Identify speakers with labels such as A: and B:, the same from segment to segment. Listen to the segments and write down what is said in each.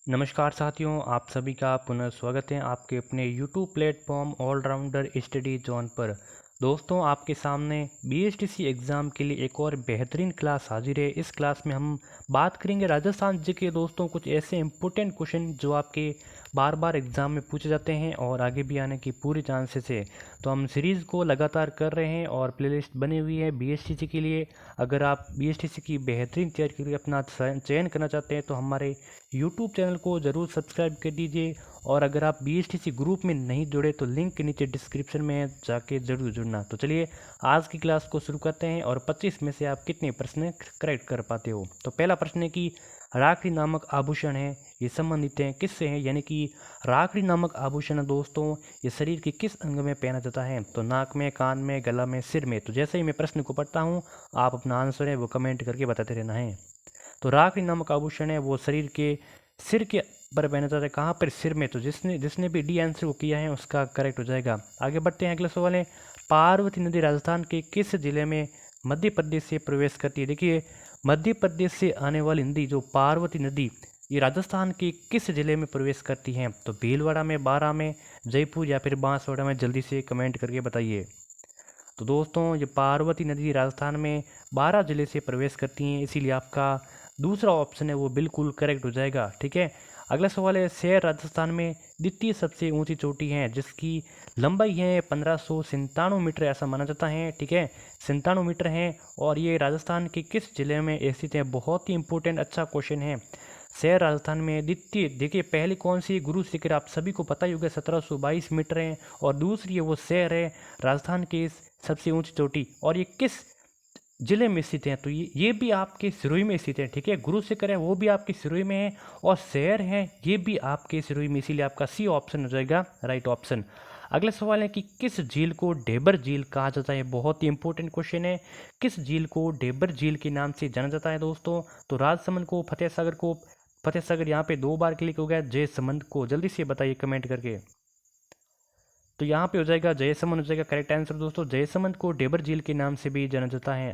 A: नमस्कार साथियों, आप सभी का पुनः स्वागत है आपके अपने YouTube platform allrounder study zone पर। दोस्तों, आपके सामने बीएसटीसी एग्ज़ाम के लिए एक और बेहतरीन क्लास हाजिर है। इस क्लास में हम बात करेंगे राजस्थान जी के दोस्तों कुछ ऐसे इंपॉर्टेंट क्वेश्चन जो आपके बार बार एग्ज़ाम में पूछे जाते हैं और आगे भी आने की पूरी चांसेस है। तो हम सीरीज़ को लगातार कर रहे हैं और प्लेलिस्ट बनी हुई है बीएसटीसी के लिए। अगर आप बीएसटीसी की बेहतरीन तैयारी के लिए अपना चयन करना चाहते हैं तो हमारे यूट्यूब चैनल को ज़रूर सब्सक्राइब कर दीजिए। और अगर आप बीएसटीसी ग्रुप में नहीं जुड़े तो लिंक के नीचे डिस्क्रिप्शन में है, जाके ज़रूर जुड़ना। तो चलिए आज की क्लास को शुरू करते हैं और 25 में से आप कितने प्रश्न करेक्ट कर पाते हो। तो पहला प्रश्न है कि राखड़ी नामक आभूषण है, ये संबंधित हैं किससे हैं, यानी कि राखड़ी नामक आभूषण दोस्तों ये शरीर के किस अंग में पहना जाता है। तो नाक में, कान में, गला में, सिर में। तो जैसे ही मैं प्रश्न को पढ़ता हूँ आप अपना आंसर है वो कमेंट करके बताते रहना है। तो राखड़ी नामक आभूषण है वो शरीर के सिर के पर पहना जाता है। कहाँ पर? सिर में। तो जिसने जिसने भी डी आंसर को किया है उसका करेक्ट हो जाएगा। आगे बढ़ते हैं, अगला सवाल है पार्वती नदी राजस्थान के किस जिले में मध्य प्रदेश से प्रवेश करती है। देखिए, मध्य प्रदेश से आने वाली नदी जो पार्वती नदी ये राजस्थान के किस जिले में प्रवेश करती है। तो भीलवाड़ा में, बारां में, जयपुर या फिर बांसवाड़ा में। जल्दी से कमेंट करके बताइए। तो दोस्तों ये पार्वती नदी राजस्थान में 12 जिले से प्रवेश करती हैं, इसीलिए आपका दूसरा ऑप्शन है वो बिल्कुल करेक्ट हो जाएगा। ठीक है, अगला सवाल है शहर राजस्थान में द्वितीय सबसे ऊंची चोटी है जिसकी लंबाई है 1597 मीटर ऐसा माना जाता है। ठीक है, 97 मीटर है और ये राजस्थान के किस जिले में स्थित है। बहुत ही इंपॉर्टेंट अच्छा क्वेश्चन है। शहर राजस्थान में द्वितीय, देखिए पहली कौन सी गुरु शिखर आप सभी को पता ही होगा 1722 मीटर है और दूसरी है वो शहर है राजस्थान की सबसे ऊंची चोटी और ये किस जिले में स्थित है। तो ये भी आपके सिरोही में स्थित है। ठीक है, गुरु शिखर है वो भी आपके सिरोही में है और शहर है ये भी आपके सिरोही में, इसीलिए आपका सी ऑप्शन हो जाएगा राइट ऑप्शन। अगला सवाल है कि किस झील को ढेबर झील कहा जाता है। बहुत ही इंपॉर्टेंट क्वेश्चन है। किस झील को ढेबर झील के नाम से जाना जाता है दोस्तों। तो राजसमंद को, फतेह सागर को, फतेह सागर यहाँ पे 2 बार क्लिक हो गया, जयसमंद को। जल्दी से बताइए कमेंट करके। तो यहाँ पे हो जाएगा जयसमंद हो जाएगा करेक्ट आंसर दोस्तों। जयसमंद को ढेबर झील के नाम से भी जाना जाता है।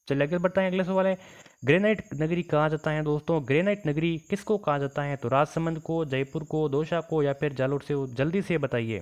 A: चलिए आगे बढ़ते हैं, अगला सवाल है ग्रेनाइट नगरी कहा जाता है दोस्तों। ग्रेनाइट नगरी किसको कहा जाता है। तो राजसमंद को, जयपुर को, दौसा को या फिर जालोर से। जल्दी से बताइए।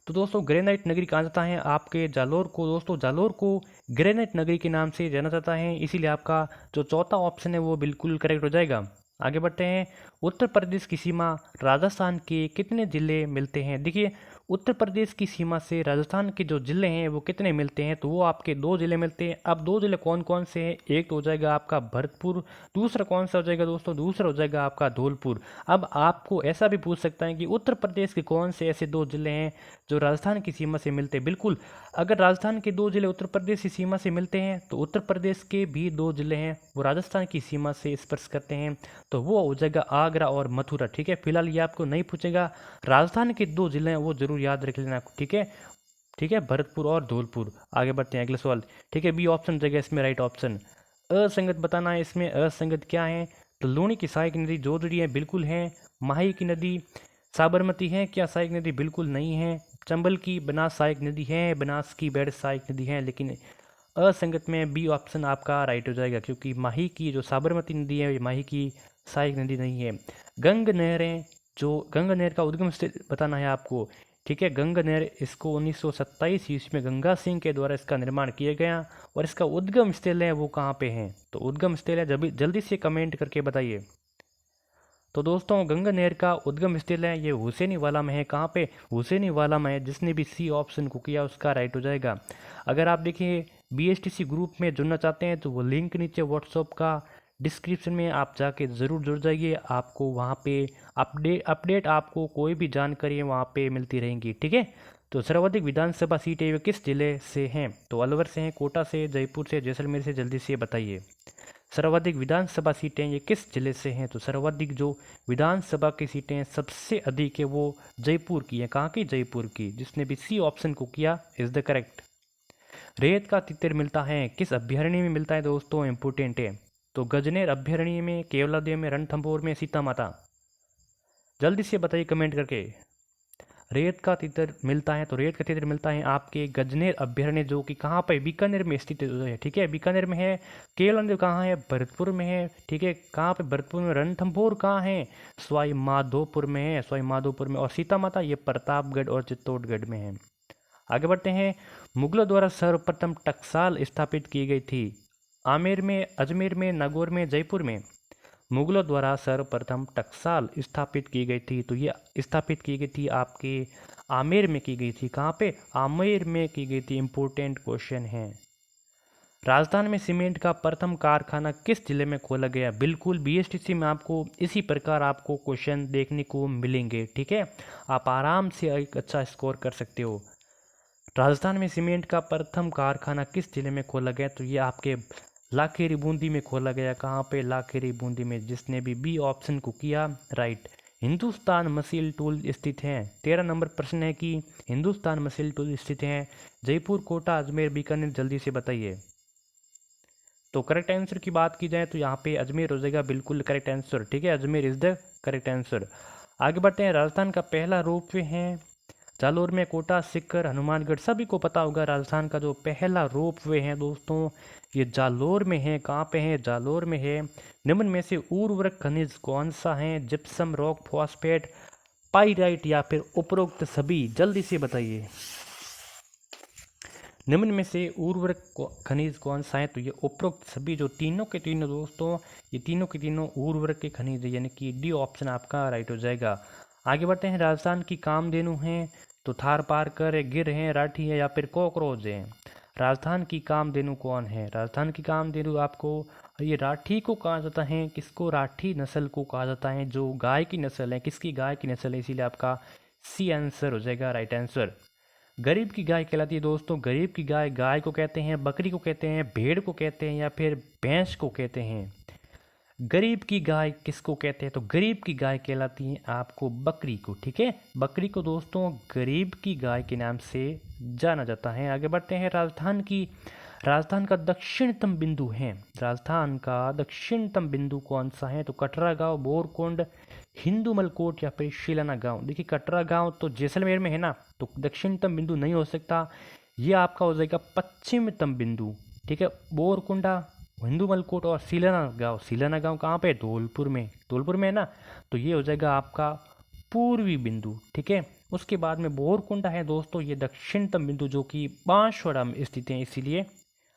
A: तो दोस्तों ग्रेनाइट नगरी कहा जाता है आपके जालोर को। दोस्तों जालोर को ग्रेनाइट नगरी के नाम से जाना जाता है, इसीलिए आपका जो चौथा ऑप्शन है वो बिल्कुल करेक्ट हो जाएगा। आगे बढ़ते हैं, उत्तर प्रदेश की सीमा राजस्थान के कितने जिले मिलते हैं। देखिए, उत्तर प्रदेश की सीमा से राजस्थान के जो जिले हैं वो कितने मिलते हैं। तो वो आपके 2 जिले मिलते हैं। अब 2 जिले कौन कौन से हैं। एक तो हो जाएगा आपका भरतपुर, दूसरा कौन सा हो जाएगा दोस्तों, दूसरा हो जाएगा आपका धौलपुर। अब आपको ऐसा भी पूछ सकता है कि उत्तर प्रदेश के कौन से ऐसे 2 जिले हैं जो राजस्थान की सीमा से मिलते हैं। बिल्कुल, अगर राजस्थान के 2 जिले उत्तर प्रदेश की सीमा से मिलते हैं तो उत्तर प्रदेश के भी 2 जिले हैं वो राजस्थान की सीमा से स्पर्श करते हैं। तो वो हो जाएगा आगरा और मथुरा। ठीक है, फिलहाल ये आपको नहीं पूछेगा। राजस्थान के 2 जिले हैं वो जरूर याद रख लेना। ठीक है, ठीक है, भरतपुर और धौलपुर। आगे बढ़ते हैं, अगला सवाल। ठीक है, बी ऑप्शन जगह इसमें राइट ऑप्शन। असंगत बताना है इसमें, असंगत क्या है। तो लूणी की सहायक नदी जोजड़ी है, बिल्कुल है। माही की नदी साबरमती है क्या सहायक नदी, बिल्कुल नहीं है। चंबल की बनास सहायक नदी है, बनास की बेड़ सहायक नदी है, लेकिन असंगत में बी ऑप्शन आपका राइट हो जाएगा क्योंकि माही की जो साबरमती नदी है ये माही की सहायक नदी नहीं है। गंग नहरें, जो गंग नहर का उद्गम स्थल बताना है आपको। ठीक है, गंग नहर इसको 1927 ईस्वी में गंगा सिंह के द्वारा इसका निर्माण किया गया और इसका उद्गम स्थल है वो कहाँ पे है। तो उद्गम स्थल है, जब जल्दी से कमेंट करके बताइए। तो दोस्तों गंगा नहर का उद्गम स्थल है ये हुसैनी वाला में है। कहाँ पे? हुसैनी वाला में है। जिसने भी सी ऑप्शन को किया उसका राइट हो जाएगा। अगर आप देखिए बीएसटीसी ग्रुप में जुड़ना चाहते हैं तो वो लिंक नीचे व्हाट्सअप का डिस्क्रिप्शन में आप जाके ज़रूर जुड़ जाइए। आपको वहाँ पे अपडेट आपको कोई भी जानकारी है वहाँ पे मिलती रहेंगी। ठीक है, तो सर्वाधिक विधानसभा सीटें वे किस जिले से हैं। तो अलवर से हैं, कोटा से, जयपुर से, जैसलमेर से। जल्दी से बताइए सर्वाधिक विधानसभा सीटें ये किस जिले से हैं। तो सर्वाधिक जो विधानसभा की सीटें सबसे अधिक है वो जयपुर की है। कहाँ की? जयपुर की। जिसने भी सी ऑप्शन को किया इज द करेक्ट। रेत का तितर मिलता है किस अभ्यारण्य में मिलता है दोस्तों, इंपोर्टेंट है। तो गजनेर अभ्यारण्य में, केवलादेव में, रणथंभौर में, सीता माता। जल्दी से बताइए कमेंट करके। रेत का तीतर मिलता है, तो रेत का तीतर मिलता है आपके गजनेर अभ्यारण्य, जो कि कहाँ पे, बीकानेर में स्थित है। ठीक है, बीकानेर में है। केवल कहाँ है, भरतपुर में है। ठीक है, कहाँ पे, भरतपुर में। रणथंभौर कहाँ है, सवाई माधोपुर में है, सवाई माधोपुर में। और सीता माता ये प्रतापगढ़ और चित्तौड़गढ़ में है। आगे बढ़ते हैं। मुगलों द्वारा सर्वप्रथम टकसाल स्थापित की गई थी, आमेर में, अजमेर में, नागौर में, जयपुर में। मुगलों द्वारा सर्वप्रथम टकसाल स्थापित की गई थी, तो ये स्थापित की गई थी आपके आमेर में की गई थी। कहाँ पे, आमेर में की गई थी। इंपॉर्टेंट क्वेश्चन है। राजस्थान में सीमेंट का प्रथम कारखाना किस जिले में खोला गया? बिल्कुल बीएसटीसी में आपको इसी प्रकार आपको क्वेश्चन देखने को मिलेंगे। ठीक है, आप आराम से एक अच्छा स्कोर कर सकते हो। राजस्थान में सीमेंट का प्रथम कारखाना किस जिले में खोला गया? तो ये आपके लाखेरी बूंदी में खोला गया। कहाँ पे, लाखेरी बूंदी में। जिसने भी बी ऑप्शन को किया राइट। हिंदुस्तान मशील टूल स्थित हैं। 13 नंबर प्रश्न है कि हिंदुस्तान मशील टूल स्थित हैं जयपुर, कोटा, अजमेर, बीकानेर। जल्दी से बताइए। तो करेक्ट आंसर की बात की जाए तो यहाँ पे अजमेर हो जाएगा, बिल्कुल करेक्ट आंसर। ठीक है, Ajmer is the correct answer. आगे बढ़ते हैं। राजस्थान का पहला रोपवे है जालोर में, कोटा, सीकर, हनुमानगढ़। सभी को पता होगा राजस्थान का जो पहला रोपवे है दोस्तों, ये जालोर में है। कहाँ पे है, जालोर में है। निम्न में से उर्वरक खनिज कौन सा है? जिप्सम, रॉक, फॉस्फेट, पाइराइट या फिर उपरोक्त सभी? जल्दी से बताइए। निम्न में से उर्वरक खनिज कौन सा है? तो ये उपरोक्त सभी, जो तीनों के तीनों दोस्तों, ये तीनों के तीनों उर्वरक के खनिज है, यानी कि डी ऑप्शन आपका राइट हो जाएगा। आगे बढ़ते हैं। राजस्थान की कामधेनु हैं तो थार पारकर है, गिर है, राठी है या फिर कॉकरोच है? राजस्थान की कामधेनु कौन है? राजस्थान की कामधेनु आपको ये राठी को कहा जाता है। किसको? राठी नस्ल को कहा जाता है, जो गाय की नस्ल है। किसकी? गाय की नस्ल है, इसीलिए आपका सी आंसर हो जाएगा राइट आंसर। गरीब की गाय कहलाती है दोस्तों। गरीब की गाय, गाय को कहते हैं, बकरी को कहते हैं, भेड़ को कहते हैं या फिर भैंस को कहते हैं? गरीब की गाय किसको कहते हैं? तो गरीब की गाय कहलाती है आपको बकरी को। ठीक है, बकरी को दोस्तों गरीब की गाय के नाम से जाना जाता है। आगे बढ़ते हैं। राजस्थान का दक्षिणतम बिंदु है। राजस्थान का दक्षिणतम बिंदु कौन सा है? तो कटरा गांव, बोरकुंड, हिंदू मलकोट या फिर शिलाना गांव। देखिए कटरा गांव तो जैसलमेर में है ना, तो दक्षिणतम बिंदु नहीं हो सकता। ये आपका हो जाएगा पश्चिमतम बिंदु। ठीक है, बोरकुंडा, हिंदू मलकोट और सीलाना गांव। सीलाना गांव कहाँ पे? धौलपुर में। धौलपुर में है ना, तो ये हो जाएगा आपका पूर्वी बिंदु। ठीक है, उसके बाद में बोरकुंडा है दोस्तों, ये दक्षिणतम बिंदु जो कि बांसवाड़ा में स्थित है, इसीलिए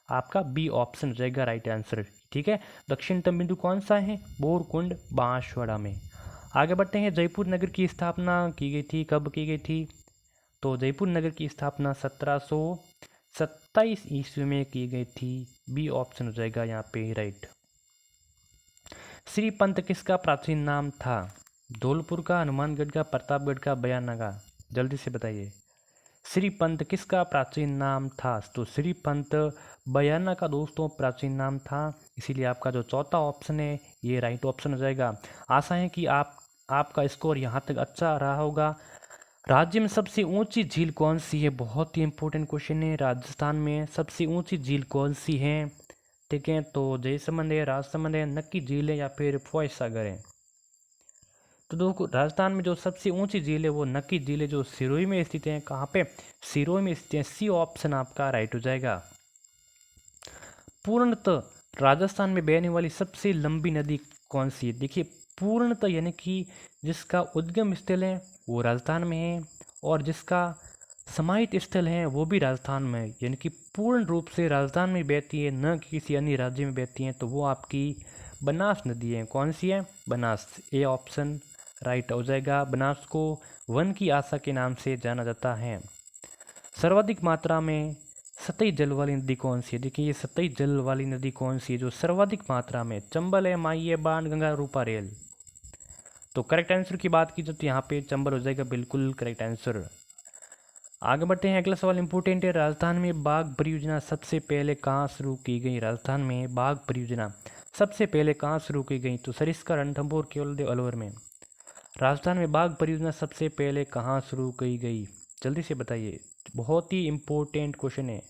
A: आपका बी ऑप्शन हो जाएगा राइट आंसर। ठीक है, दक्षिणतम बिंदु कौन सा है? बोरकुंड, बांसवाड़ा में। आगे बढ़ते हैं। जयपुर नगर की स्थापना की गई थी, कब की गई थी? तो जयपुर नगर की स्थापना 1727 ईस्वी में की गई थी। बी ऑप्शन हो जाएगा यहाँ पे राइट। श्रीपंत किसका प्राचीन नाम था? धौलपुर का, हनुमानगढ़ का, प्रतापगढ़ का, बयाना का? जल्दी से बताइए। श्रीपंत किसका प्राचीन नाम था? तो श्रीपंत बयाना का दोस्तों प्राचीन नाम था, इसीलिए आपका जो चौथा ऑप्शन है ये राइट ऑप्शन हो जाएगा। आशा है कि आपका स्कोर यहाँ तक अच्छा रहा होगा। राज्य में सबसे ऊंची झील कौन सी है? बहुत ही इंपॉर्टेंट क्वेश्चन है। राजस्थान में सबसे ऊंची झील कौन सी है? ठीक है, तो जयसमंद है, राजसमंद है, नक्की झील है या फिर फॉय सागर है? तो देखो राजस्थान में जो सबसे ऊंची झील है वो नक्की झील है, जो सिरोही में स्थित है। कहाँ पे? सिरोही में स्थित है। सी ऑप्शन आपका राइट हो जाएगा। पूर्णतः राजस्थान में बहने वाली सबसे लंबी नदी कौन सी है? देखिए पूर्णतः यानी कि जिसका उद्गम स्थल है वो राजस्थान में है, और जिसका समाहित स्थल है वो भी राजस्थान में है, यानी कि पूर्ण रूप से राजस्थान में बहती है, न कि किसी अन्य राज्य में बहती है, तो वो आपकी बनास नदी है। कौन सी है? बनास। ए ऑप्शन राइट हो जाएगा। बनास को वन की आशा के नाम से जाना जाता है। सर्वाधिक मात्रा में सतही जल वाली नदी कौन सी है? देखिए ये सतही जल वाली नदी कौन सी है जो सर्वाधिक मात्रा में? चंबल है, माई है, बाण गंगा, रूपा रेल? तो करेक्ट आंसर की बात की जाए तो यहाँ पे चंबल हो जाएगा, बिल्कुल करेक्ट आंसर। आगे बढ़ते हैं। अगला सवाल इंपॉर्टेंट है। राजस्थान में बाघ परियोजना सबसे पहले कहाँ शुरू की गई? राजस्थान में बाघ परियोजना सबसे पहले कहाँ शुरू की गई? तो सरिस्का, रणथंभौर, केवलदेव, अलवर में? राजस्थान में बाघ परियोजना सबसे पहले कहाँ शुरू की गई? जल्दी से बताइए, बहुत ही इंपॉर्टेंट क्वेश्चन है।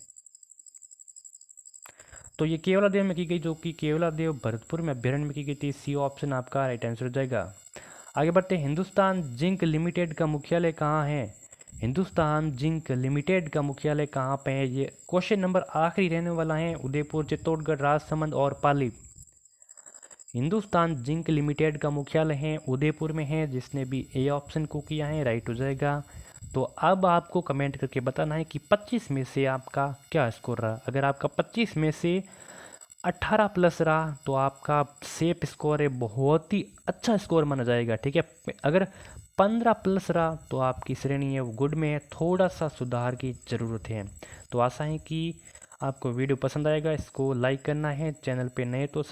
A: तो ये केवलादेव में की गई, जो कि केवलादेव भरतपुर में अभ्यारण्य में की गई थी। सी ऑप्शन आपका राइट आंसर हो जाएगा। आगे बढ़ते हैं। हिंदुस्तान जिंक लिमिटेड का मुख्यालय कहाँ है? हिंदुस्तान जिंक लिमिटेड का मुख्यालय कहाँ पे है? ये क्वेश्चन नंबर आखिरी रहने वाला है। उदयपुर, चित्तौड़गढ़, राजसमंद और पाली। हिंदुस्तान जिंक लिमिटेड का मुख्यालय है उदयपुर में है। जिसने भी ए ऑप्शन को किया है राइट हो जाएगा। तो अब आपको कमेंट करके बताना है कि 25 में से आपका क्या स्कोर रहा। अगर आपका 25 में से 18 प्लस रहा तो आपका सेफ स्कोर है, बहुत ही अच्छा स्कोर माना जाएगा। ठीक है, अगर 15 प्लस रहा तो आपकी श्रेणी है वो गुड में है, थोड़ा सा सुधार की ज़रूरत है। तो आशा है कि आपको वीडियो पसंद आएगा। इसको लाइक करना है, चैनल पे नए तो